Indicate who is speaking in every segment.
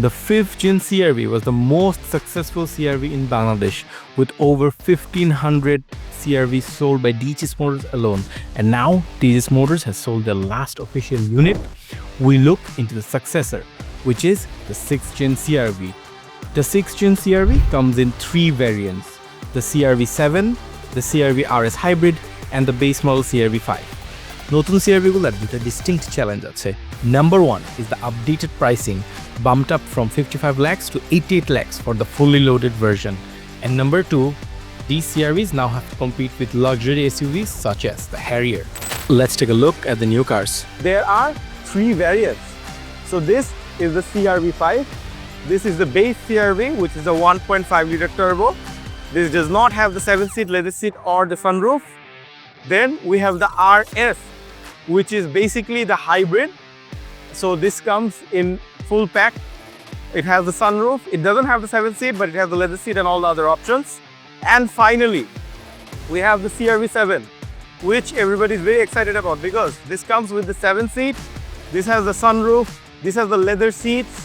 Speaker 1: The 5th Gen CRV was the most successful CRV in Bangladesh, with over 1500 CRVs sold by DHS Motors alone. And now DHS Motors has sold their last official unit. We look into the successor, which is the 6th Gen CRV. The 6th Gen CRV comes in 3 variants: the CRV7, the CRV RS Hybrid, and the base model CRV5. নতুন CRV-গুলোর দুটো distinct challenge আছে. Number 1 is the updated pricing, bumped up from 55 lakhs to 88 lakhs for the fully loaded version. And number 2, these CRVs now have to compete with luxury SUVs such as the Harrier. Let's take a look at the new cars.
Speaker 2: There are 3 variants. So this is the CRV5. This is the base CRV, which is a 1.5-liter turbo. This does not have the 7-seat leather seat or the sunroof. Then we have the RS, which is basically the hybrid. So this comes in full pack. It has the sunroof. It doesn't have the 7-seat, but it has the leather seat and all the other options. And finally, we have the CRV7, which everybody is very excited about because this comes with the 7-seat. This has the sunroof. This has the leather seats,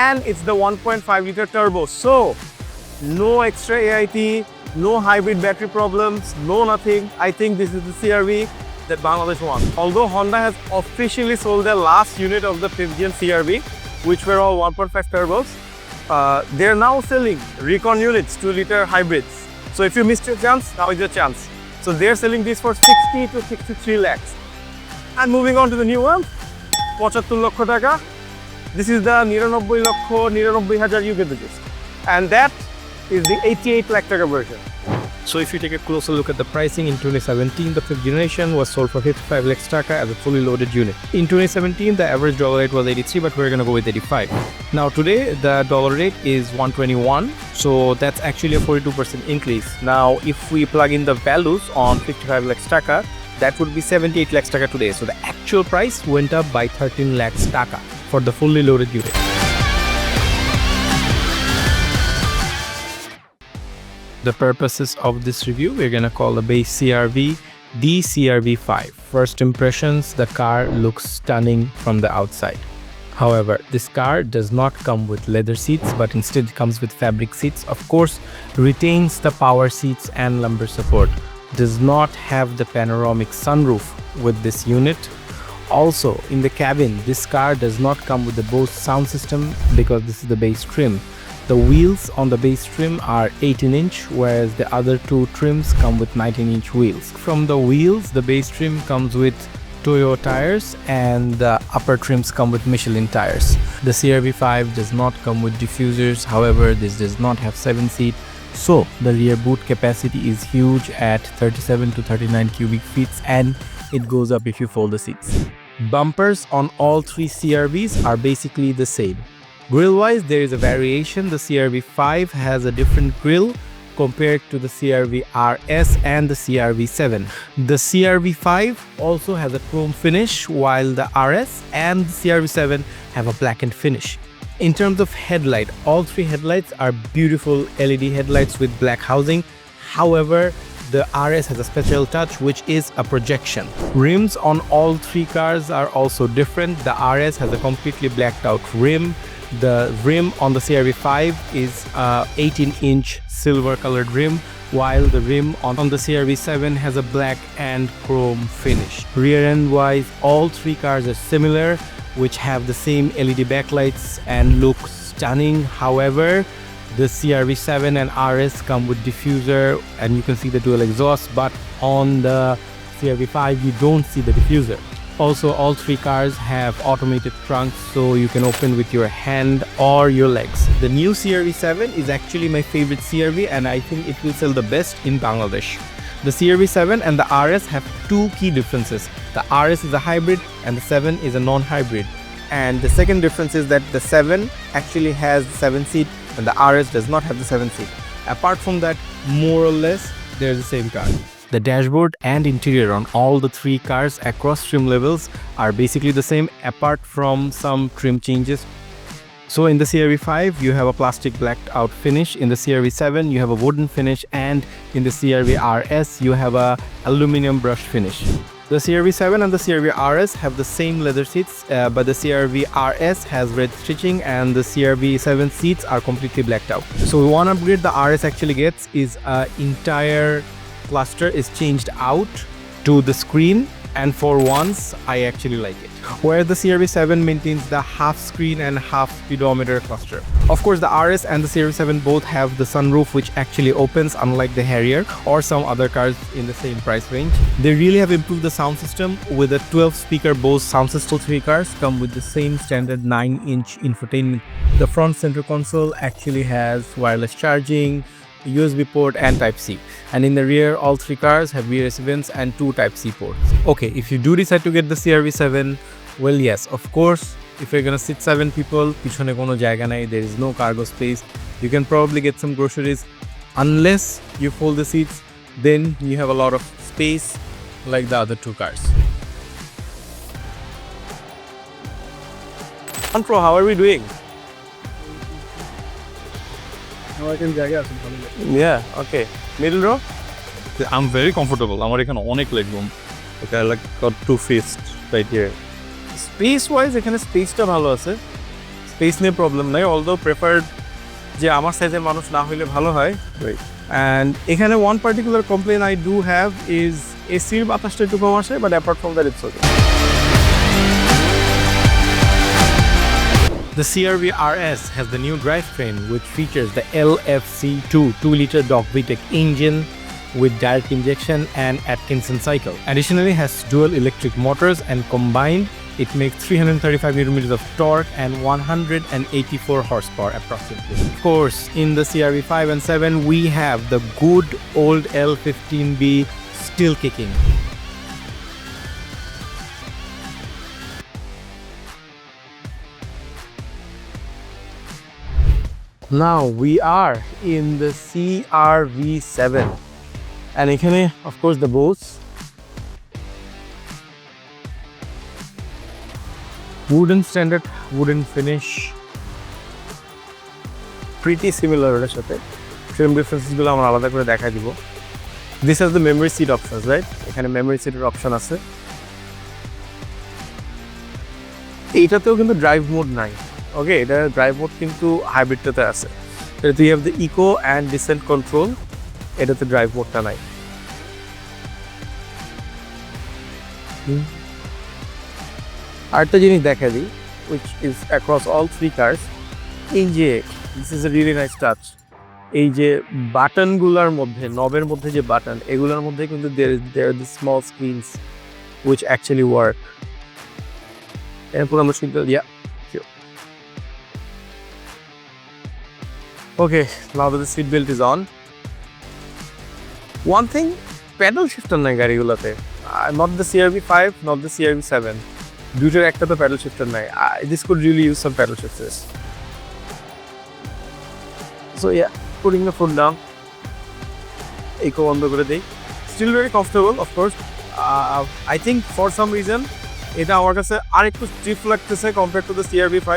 Speaker 2: and it's the 1.5-liter turbo. So no extra AIT, no hybrid battery problems, no nothing. I think this is the CRV that Bangladesh wants. Although Honda has officially sold their last unit of the 5th Gen CRV, which were all 1.5 turbos, they're now selling recon units, 2-liter hybrids. So if you missed your chance, now is your chance. So they're selling this for 60 to 63 lakhs. And moving on to the new one, 75 লক্ষ টাকা. This is the 99 লক্ষ 99 হাজার you get the gist. And that is the 88 lakh taka version.
Speaker 1: So if you take a closer look at the pricing, in 2017, the 5th generation was sold for 55 lakhs taka as a fully loaded unit. In 2017, the average dollar rate was 83, but we're gonna go with 85. Now today, the dollar rate is 121, so that's actually a 42% increase. Now, if we plug in the values on 55 lakhs taka, that would be 78 lakhs taka today. So the actual price went up by 13 lakhs taka for the fully loaded unit. The purposes of this review, we're gonna call the base CRV the CRV5. First impressions, the car looks stunning from the outside. However, this car does not come with leather seats, but instead comes with fabric seats. Of course, retains the power seats and lumbar support. Does not have the panoramic sunroof with this unit. Also, in the cabin, this car does not come with the Bose sound system because this is the base trim. The wheels on the base trim are 18-inch, whereas the other 2 trims come with 19-inch wheels. From the wheels, the base trim comes with Toyo tires and the upper trims come with Michelin tires. The CRV5 does not come with diffusers, however, this does not have 7-seat, so the rear boot capacity is huge at 37 to 39 cubic feet, and it goes up if you fold the seats. Bumpers on all 3 CRVs are basically the same. Grille-wise, there is a variation. The CRV5 has a different grille compared to the CRV RS and the CRV7. The CRV5 also has a chrome finish, while the RS and the CRV7 have a blackened finish. In terms of headlight, all 3 headlights are beautiful LED headlights with black housing. However, the RS has a special touch, which is a projection. Rims on all 3 cars are also different. The RS has a completely blacked out rim. The rim on the CRV5 is 18-inch silver colored rim, while the rim on the CRV7 has a black and chrome finish. Rear end wise, all 3 cars are similar, which have the same LED backlights and look stunning. However, the CRV7 and RS come with diffuser, and you can see the dual exhaust, but on the CRV5 you don't see the diffuser. Also, all 3 cars have automated trunks, so you can open with your hand or your legs. The new CRV7 is actually my favorite CRV, and I think it will sell the best in Bangladesh. The CRV7 and the RS have 2 key differences. The RS is a hybrid and the 7 is a non-hybrid. And the second difference is that the 7 actually has the 7-seat and the RS does not have the 7-seat. Apart from that, more or less, they're the same car. The dashboard and interior on all the 3 cars across trim levels are basically the same, apart from some trim changes. So in the CRV5, you have a plastic blacked out finish. In the CRV7, you have a wooden finish, and in the CRV RS, you have a aluminum brush finish. The CRV7 and the CRV RS have the same leather seats, but the CRV RS has red stitching and the CRV7 seats are completely blacked out. So one upgrade the RS actually gets is entire cluster is changed out to the screen, and for once I actually like it. Where the CRV7 maintains the half screen and half speedometer cluster. Of course, the RS and the CRV7 both have the sunroof which actually opens, unlike the Harrier or some other cars in the same price range. They really have improved the sound system with a 12-speaker Bose sound system. 3 cars come with the same standard 9-inch infotainment. The front center console actually has wireless charging, USB port and Type-C. And in the rear, all 3 cars have VRS vents and 2 Type-C ports. Okay, if you do decide to get the CRV7, well, yes, of course, if you're gonna sit 7 people, pichone kono jayga nai, there is no cargo space. You can probably get some groceries. Unless you fold the seats, then you have a lot of space like the other 2 cars.
Speaker 2: Pro, how are we doing? Yeah, okay. Middle row?
Speaker 3: I'm very comfortable. আমার এখানে অনেক legroom. Okay, I like got 2 feet right here.
Speaker 2: Space wise, এখানে স্পেসটা ভালো আছে। Space নিয়ে problem নাই, although preferred যে আমার সাইজের মানুষ না হইলে ভালো হয়।
Speaker 3: Right.
Speaker 2: And এখানে one particular complaint I do have is এসির বাতাসটা একটু কম আসে, but apart from that it's okay.
Speaker 1: The CRV RS has the new drivetrain which features the LFC2 2-liter dog VTEC engine with direct injection and Atkinson cycle. Additionally, has dual electric motors and combined it makes 335 Nm of torque and 184 horsepower approximately. Of course, in the CRV5 and 7 we have the good old L15B still kicking.
Speaker 2: Now we are in the CRV7 and এখানে of course the Bose wooden standard wooden finish pretty similar এর সাথে trim differences গুলো আমরা আলাদা করে দেখাই দিব. This has the memory seat options, right? এখানে memory seat এর অপশন আছে. এইটাতেও কিন্তু ড্রাইভ মোড নাই. Okay, এটা ড্রাইভ মোড কিন্তু হাইব্রিডটাতে আছে. এটাতে you have the eco and descent control. এটাতে ড্রাইভ মোডটা নাই. আরেকটা জিনিস দেখা দিই, which is across all 3 cars. এই যে this is a really nice touch. এই যে বাটনগুলোর মধ্যে, নবের মধ্যে যে বাটন, এগুলোর মধ্যে কিন্তু there are the small screens which actually work. এরপর আমরা signal, yeah. Okay, now that the seat belt is on. One thing, pedal shifter নাই গাড়িগুলোতে. Not the CRV5, not the CRV7. দুটোর একটা তো pedal shifter নাই. This could really use some pedal shifters. So yeah, putting the foot down. Eco বন্ধ করে দেই. Still very comfortable, of course. I think for some reason এটা আমার কাছে আরেকটু stiff লাগতেছে compared to the CRV5.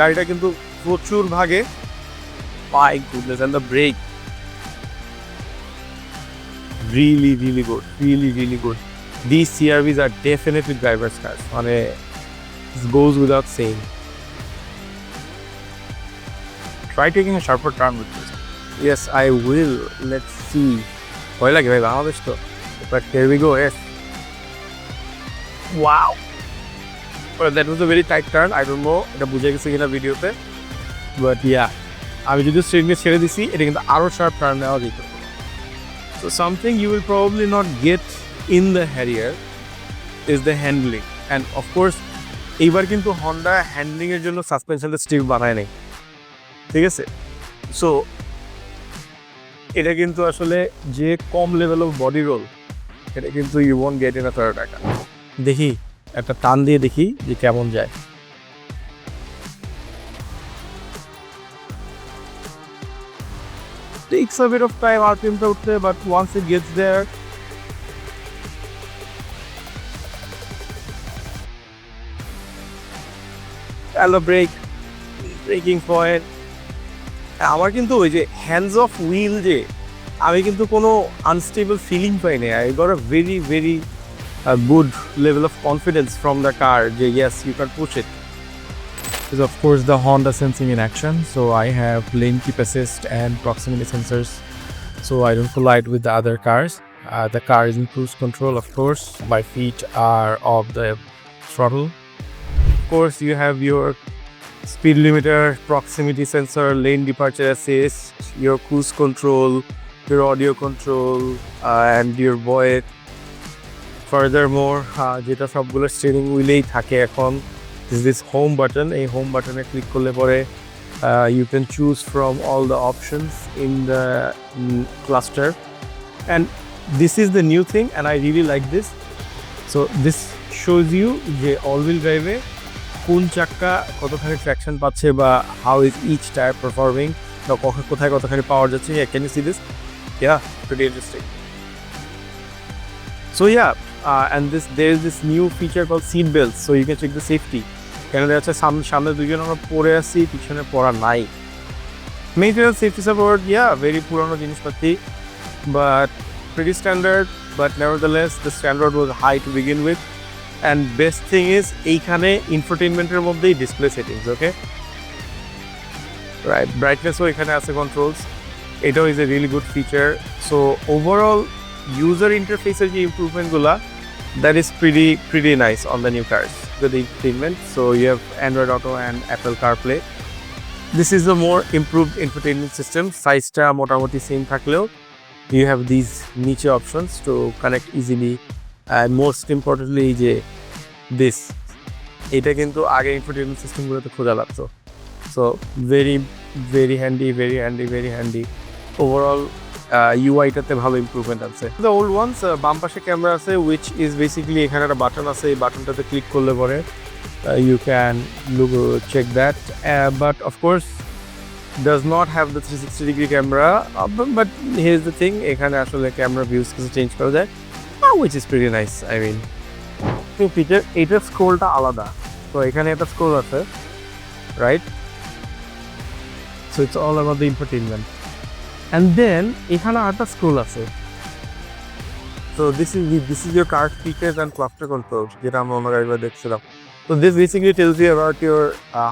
Speaker 2: গাড়িটা কিন্তু প্রচুর ভাগে. My goodness, and the brake really good, really good. These CRVs are definitely driver's cars. মানে this goes without saying. Try taking a sharper turn with this. Yes, I will. Let's see. ভয় লাগে ভাই, বাংলাদেশ তো. But here we go. Yes. Wow. Well, that was a very tight turn. I don't know এটা বুঝে গেছে কিনা ভিডিওতে. But yeah, আমি যদি স্ট্রিংয়ে ছেড়ে দিছি, এটা কিন্তু আরো শার্প টার্ন নেওয়া যেত. So something you will probably not get in the Harrier is the handling. And of course, এইবার কিন্তু Honda handling এর জন্য সাসপেনশনটা স্টিফ বানায় নাই. ঠিক আছে? So এটা কিন্তু আসলে যে কম লেভেল অফ বডি রোল, এটা কিন্তু you won't get in a Toyota. দেখি একটা টান দিয়ে দেখি যে কেমন যায়. Takes a bit of time RPM to উঠতে, but once it gets there, and the braking point. আমার কিন্তু ওই যে হ্যান্ডস অফ হুইল যে আমি কিন্তু কোনো আনস্টেবল ফিলিং পাইনি। I got a very very good level of confidence from the car যে yes you can push it.
Speaker 4: Is of course the Honda sensing in action. So I have lane keep assist and proximity sensors, so I don't collide with the other cars. The car is in cruise control, of course. My feet are off the throttle.
Speaker 2: Of course you have your speed limiter, proximity sensor, lane departure assist, your cruise control, your audio control, and your voice. Furthermore যেটা সবগুলো steering হুইলেই থাকে এখন is this home button. এই home button-এ click করলে পরে you can choose from all the options in the cluster, and this is the new thing and I really like this. So this shows you যে all wheel drive-এ কোন চাক্কা কতখানি traction পাচ্ছে বা how is each tire performing, বা কোথায় কতখানি পাওয়ার যাচ্ছে. Yeah, can you see this? Yeah, pretty interesting. So yeah, and there is this new feature called seat belts, so you can check the safety. কেন দেখা যাচ্ছে সামনে দুজন আমরা পরে আসছি, পিছনে পড়া নাই. Maintenance safety support, yeah, very পুরনো জিনিসপাতি, but pretty standard. But nevertheless, the standard was high to begin with. And best thing is এইখানে infotainment-এর মধ্যেই display settings, okay? Right, brightness-ও এখানে আছে controls. এটাও is a really good feature. So overall, user interface-এর যে improvement-গুলা, that is pretty nice on the new cars with the infotainment. So you have Android Auto and Apple CarPlay. This is a more improved infotainment system. Size-টা মোটামুটি same থাকলেও you have these niche options to connect easily, and most importantly যে this এটা কিন্তু আগে infotainment system-গুলোতে খোঁজা লাগতো. So very handy. Overall UI-টাতে ভালো improvement আছে. The old ones বাম পাশে ক্যামেরা আছে, which is basically এখানে একটা বাটন আছে, এই বাটনটাতে ক্লিক করলে পরে you can check that, but of course does not have the 360-degree camera, but here's the thing, এখানে আসলে ক্যামেরা ভিউজ কিছু চেঞ্জ করা যায়, which is pretty nice. I mean feature এইটার স্ক্রোলটা আলাদা, তো এখানে একটা স্ক্রোল আছে, right? So it's all about the infotainment. And then এখানে আরেকটা স্ক্রোল আছে. So this is your car features and cluster controls যেটা আমরা অন্য গাড়িতে দেখছিলাম. So this basically tells you about your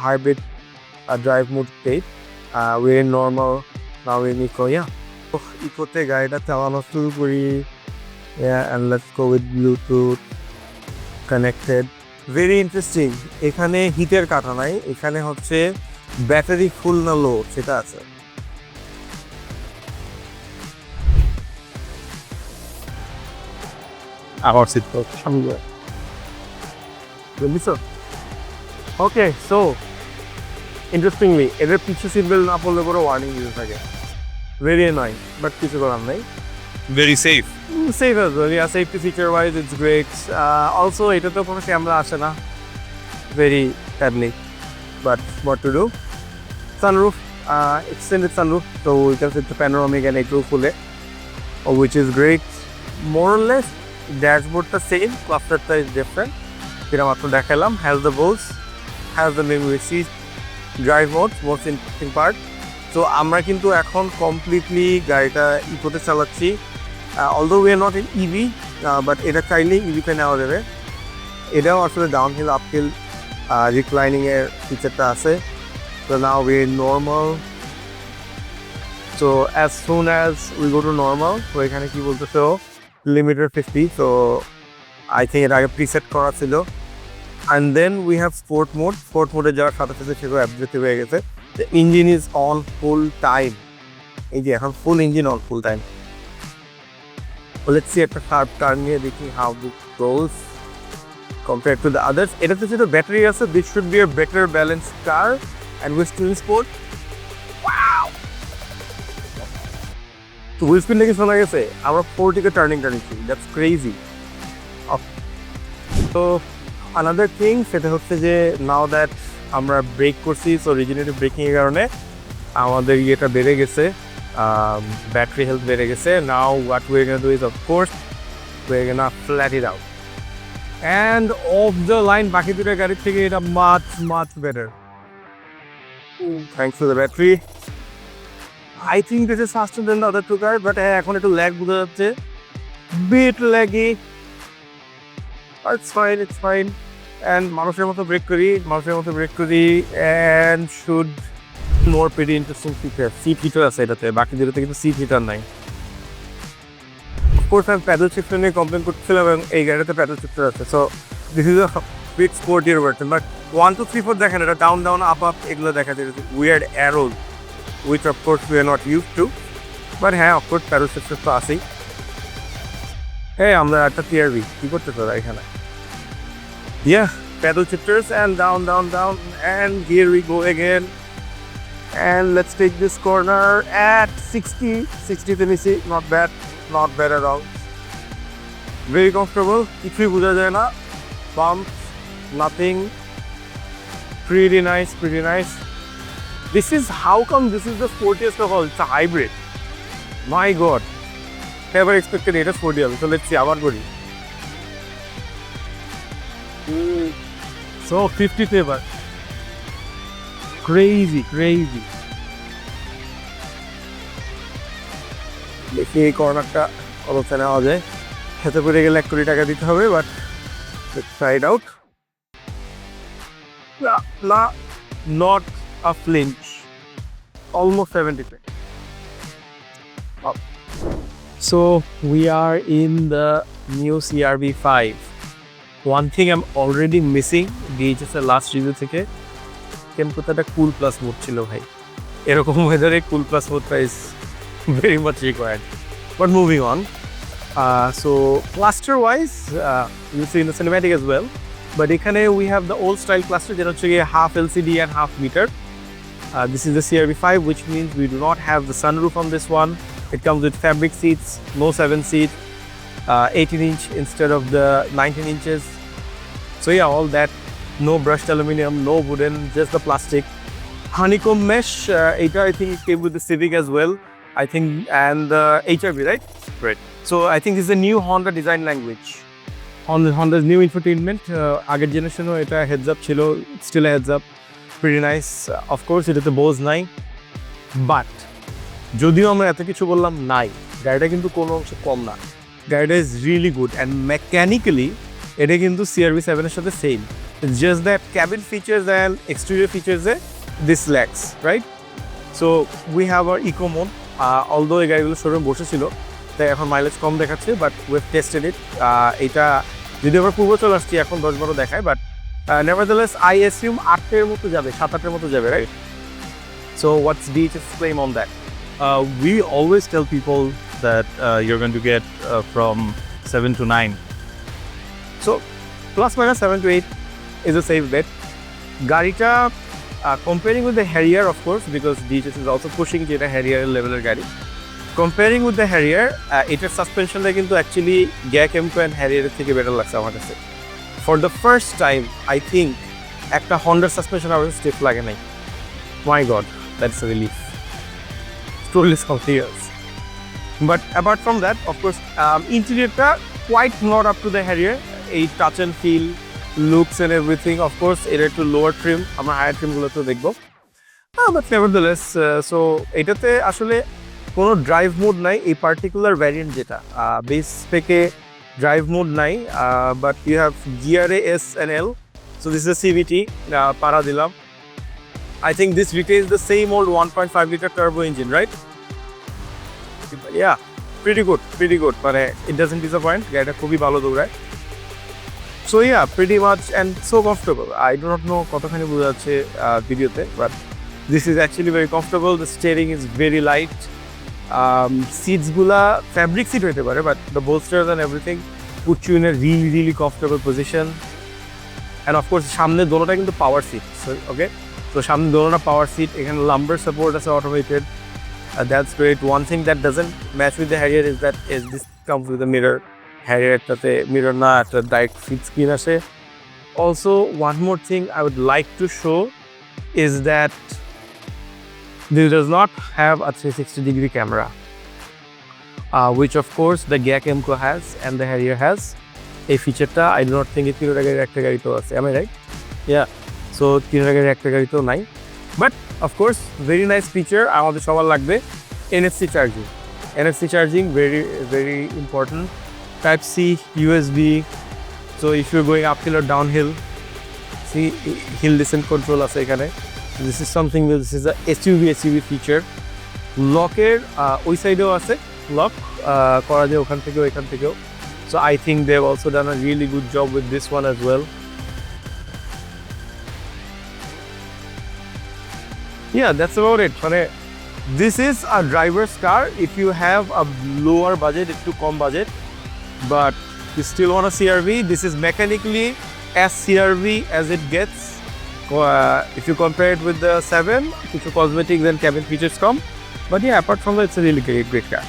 Speaker 2: hybrid drive mode state. We're in normal, now we're in eco. Yeah. ইকোতে গাড়িটা চালানো শুরু করি. Yeah, and let's go with Bluetooth connected. Very interesting. এখানে হিটের কাটা নাই, এখানে হচ্ছে ব্যাটারি ফুল না লো সেটা আছে.
Speaker 3: আমার সিট তো
Speaker 2: বুঝছো? Okay, so interestingly এদের পিছু সিট বেল্ট না পড়লে কোনো ওয়ার্নিং দিতে থাকে. Very annoying, but কিছু করার নাই.
Speaker 3: Very safe.
Speaker 2: Safe as well, yeah, safety feature wise it's great. Also এটাতেও কোনো ক্যামেরা আসে না, very sadly, but what to do. Sunroof, extended sunroof, so you can see the panoramic and it full, which is great. More or less dashboardটা same, clusterটা is different. যেটা মাত্র দেখালাম, has the bose, has the memory seat, drive mode, most interesting part. So আমরা কিন্তু এখন completely গাড়িটা ইকোতে চালাচ্ছি. Although we are not in EV, but এটা চাইলেই EV-তে নেওয়া যাবে. এটাও আসলে ডাউনহিল আপহিল রিক্লাইনিংয়ের ফিচারটা আছে. So now we're in normal. So as soon as we go to normal, so এখানে কি বলতেছে limiter 50, so I think এটা আগে preset করা ছিল. And then we have sport mode যাওয়ার সাথে সাথে সেগুলো অ্যাবজেক্টিভ হয়ে গেছে. The engine is on full time. এই যে এখন full engine on full time. So let's see একটা sharp turn নিয়ে দেখি how it goes compared to the others. এটাতে যেটা ব্যাটারি আছে, this should be a better balanced car, and with twin sport, wow! তো হুইল স্পিন নাকি শোনা গেছে আমরা 40-কে টার্নিংটা নিচ্ছি, দ্যাটস ক্রেজি. তো আনাদার থিং সেটা হচ্ছে যে নাও দ্যাট আমরা ব্রেক করছি, সো রিজেনারেটিভ ব্রেকিংয়ের কারণে আমাদের ইয়েটা বেড়ে গেছে, ব্যাটারি হেলথ বেড়ে গেছে. Now what we are gonna do is of course we are gonna flat it out, and of the line বাকি দুটো গাড়ির থেকে এটা much better. Thanks to the battery. I think this is faster than the other two cars, but এখন একটু lag বোঝা যাচ্ছে, bit laggy. It's fine. And মানুষের মতো ব্রেক করি, and should more pretty interesting feature. Seat heater আছে এটাতে, বাকি দুটোতে কিন্তু seat heater নাই. Of course, আমি প্যাডেল শিফটার নিয়ে কমপ্লেন করছিলাম এবং এই গাড়িতে প্যাডেল শিফটার আছে. So this is a bit sportier version. But 1, 2, 3, 4 দেখেন, এটা down, up, এগুলো দেখা যায়. Weird arrows, which of course we are not used to. But হ্যাঁ, of course, প্যাডেল শিফটার তো আছেই. Hey, আমরা একটা TRV কি করতে তোরা এখানে? Yeah, pedal shifters and down, and here we go again. And let's take this corner at 60 Tennessee. Not bad at all. Very comfortable. কিছুই বোঝা যায় না. Bumps, nothing. Pretty nice. This is how come this is the sportiest of all. It's a hybrid. My God. Never expected it as sporty. So let's see. আবার করি. So 50 favor. Crazy. দেখি এই কর্নারটা অবস্থা নেওয়া যায়, খেতে পড়ে গেলে 1 কোটি টাকা দিতে হবে, but let's try it out. Not a flinch. Almost 70. So we are in the new CRV5. One thing I'm already missing, DHS এর last review থেকে টেম্পোতে cool plus mode ছিল ভাই, এরকম ওয়েদারে cool plus mode is very much required. But moving on, so cluster wise, you see in the cinematic as well, but এখানে we have the old style cluster যেটা হচ্ছে half LCD and half meter. This is the CRV5, which means we do not have the sunroof on this one. It comes with fabric seats, no 7-seat, 18-inch instead of the 19 inches. So yeah, all that. No brushed aluminum, no wooden, just the plastic. Honeycomb mesh, I think it came with the Civic as well, I think, and the HRV, right?
Speaker 3: Right.
Speaker 2: So I think this is a new Honda design language. Honda's new infotainment. আগের জেনারেশনও এটা heads up ছিল, still a heads up. Pretty nice. Of course, এটাতে Bose নাই. But যদিও আমরা এত কিছু বললাম নাই, গাড়িটা কিন্তু কোনো অংশে কম না. গাড়িটা is really good and mechanically এটা কিন্তু CRV7 এর সাথে same. It's just that cabin features and exterior features this lacks, right? So we have our eco mode. Although এই গাড়িগুলো শোরুমে বসেছিল, তাই এখন মাইলেজ কম দেখাচ্ছে, বাট we've tested it. এটা যদি আমরা পূর্বাচল আসছি এখন 10-12 দেখায়, বাট nevertheless I assume 8-এর মতো যাবে, 7-8-এর মতো যাবে, right? So what's DHS claim on that?
Speaker 3: We always tell people that you're going to get from 7 to 9.
Speaker 2: So plus minus 7 to 8 is a safe bet. Garita, comparing with the Harrier, of course, because DHS is also pushing it a Harrier level gari. Comparing with the Harrier, এটার suspension কিন্তু actually GAC M2 and Harrier থেকে better লাগছে আমার কাছে. For the first time, I think একটা Honda suspension আমার stiff লাগে নাই. My God, that's a relief. Totally something else. But apart from that, of course, interior-টা quite not up to the Harrier. A touch and feel, looks and everything. Of course, এটা একটু lower trim. আমরা higher trim গুলোতেও দেখবো. But nevertheless, so এটাতে আসলে কোনো drive mode নাই, এই particular variant যেটা. Base spec-এ drive mode নাই, but you have GRA S and L. So this is a CVT. পারা দিলাম. I think this retains the same old 1.5 liter turbo engine, right? Yeah, pretty good. But it doesn't disappoint. গাড়িটা খুবই ভালো দৌড়ায়. So yeah, pretty much and so comfortable. I do not know কতখানি বোঝা যাচ্ছে ভিডিওতে, but this is actually very comfortable. The steering is very light. Seats গুলা fabric seat হতে পারে, but the bolsters and everything put you in a really comfortable position. And of course, সামনে দোনোটা কিন্তু power seat. So okay. So সামনে দোনোটা power seat. এখানে lumbar support আছে automated. That's great. One thing that doesn't match with the Harrier is that this comes with a mirror. Harrier একটাতে mirror না, একটা direct fit screen আসে. Also, one more thing I would like to show is that this does not have a 360-degree camera, which of course the GAC M2 has and the Harrier has. A feature-টা I do not think it কিনো টাকার একটা গাড়িতেও আছে. Am I right? Yeah. So কিনো টাকার একটা গাড়িতেও নাই. But of course, very nice feature. আমাদের সবার লাগবে. NFC charging. NFC charging, very, very important. Type C, USB. So if you're going uphill or downhill, see hill descent control আছে এখানে. This is something, this is a SUV feature. লকের ওই সাইডেও আছে lock করা যায় ওখান থেকেও এখান থেকেও. So I think they've also done a really good job with this one as well. Yeah, that's about it. মানে this is a driver's car if you have a lower budget, একটু কম budget, but you still want a CRV. This is mechanically as CRV as it gets. If you compare it with the 7, কিছু cosmetics and cabin features come. But yeah, apart from that, it's a really great car.